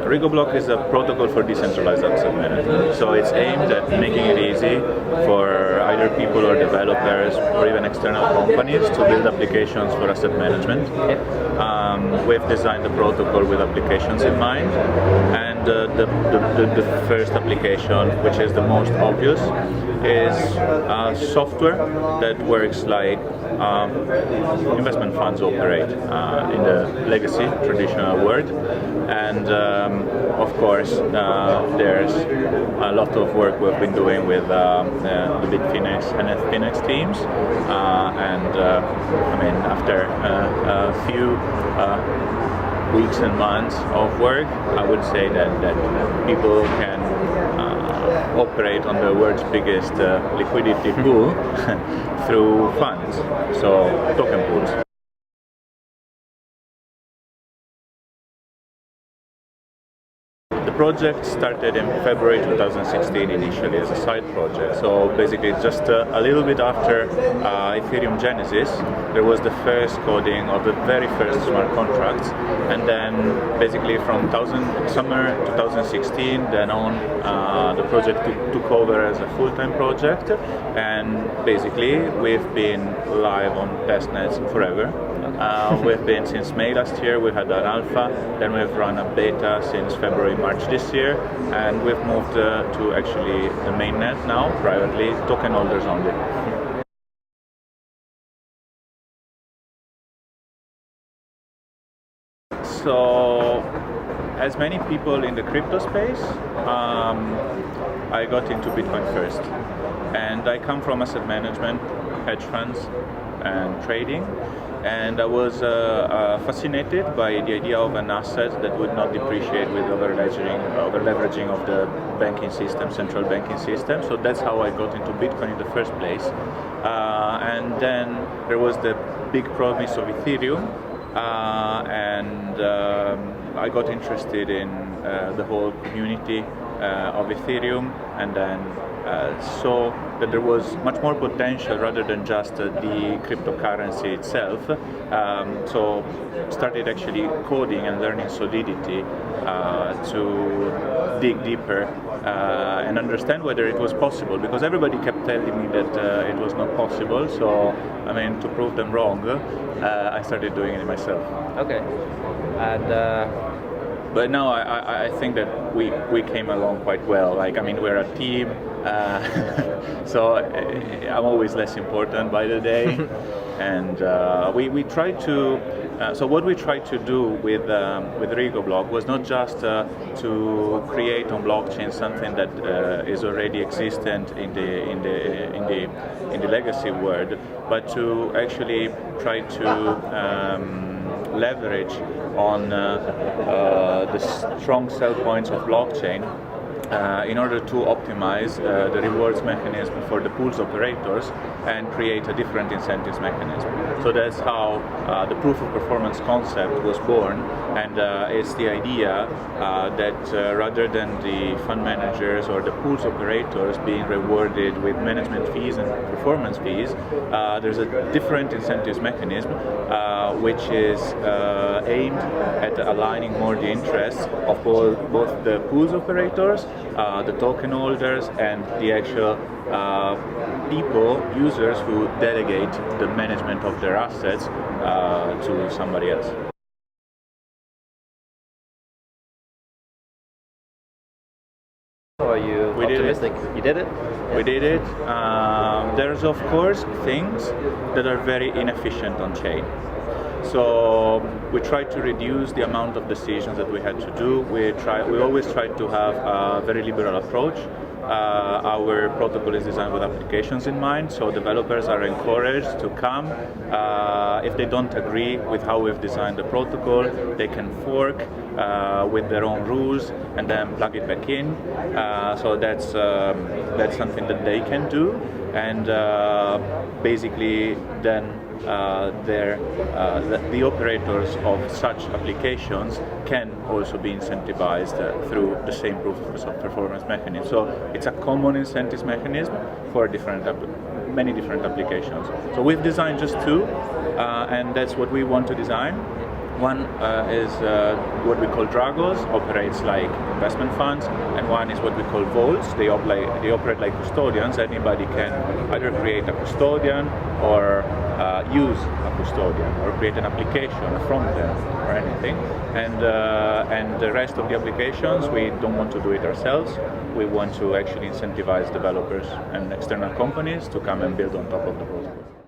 RigoBlock is a protocol for decentralized asset management. So it's aimed at making it easy for either people or developers or even external companies to build applications for asset management. We've designed the protocol with applications in mind, and the first application, which is the most obvious, is software that works like investment funds operate in the legacy traditional world. And of course, there's a lot of work we've been doing with the Ethfinex and Ethfinex teams, and I mean, after a few weeks and months of work, I would say that people can operate on the world's biggest liquidity pool through funds, so token pools. The project started in February 2016 initially as a side project. So basically just a little bit after Ethereum Genesis, there was the first coding of the very first smart contracts, and then basically from summer 2016 then on, the project took over as a full-time project, and basically we've been live on testnets forever. We've been since May last year. We had an alpha, then we've run a beta since February, March this year, and we've moved to actually the mainnet now, privately, token holders only. So, as many people in the crypto space, I got into Bitcoin first, and I come from asset management, hedge funds, and trading. And I was fascinated by the idea of an asset that would not depreciate with over-leveraging of the banking system, central banking system. So that's how I got into Bitcoin in the first place. And then there was the big promise of Ethereum, and I got interested in the whole community of Ethereum, and then saw that there was much more potential rather than just the cryptocurrency itself. So started actually coding and learning Solidity to dig deeper and understand whether it was possible, because everybody kept telling me that it was not possible. So I mean, to prove them wrong, I started doing it myself. Okay. And but now I think that we came along quite well. Like, I mean, we're a team, so I'm always less important by the day. And we try to. So what we tried to do with RigoBlock was not just to create on blockchain something that is already existent in the legacy world, but to actually try to leverage on the strong sell points of blockchain in order to optimize the rewards mechanism for the pools operators and create a different incentives mechanism. So that's how the proof of performance concept was born, and it's the idea that rather than the fund managers or the pools operators being rewarded with management fees and performance fees, there's a different incentives mechanism which is aimed at aligning more the interests of both the pools operators, the token holders, and the actual people, users who delegate the management of their assets to somebody else. Are you optimistic? You did it? We did it. There's of course things that are very inefficient on chain. So we tried to reduce the amount of decisions that we had to do. We always try to have a very liberal approach. Our protocol is designed with applications in mind, so developers are encouraged to come. If they don't agree with how we've designed the protocol, they can fork with their own rules and then plug it back in. So that's something that they can do, and basically then the operators of such applications can also be incentivized through the same proof of performance mechanism. So it's a common incentives mechanism for many different applications. So we've designed just two, and that's what we want to design. One is what we call Dragos, operates like investment funds, and one is what we call vaults. They operate like custodians. Anybody can either create a custodian or use a custodian or create an application, a front end or anything. And the rest of the applications, we don't want to do it ourselves. We want to actually incentivize developers and external companies to come and build on top of the protocol.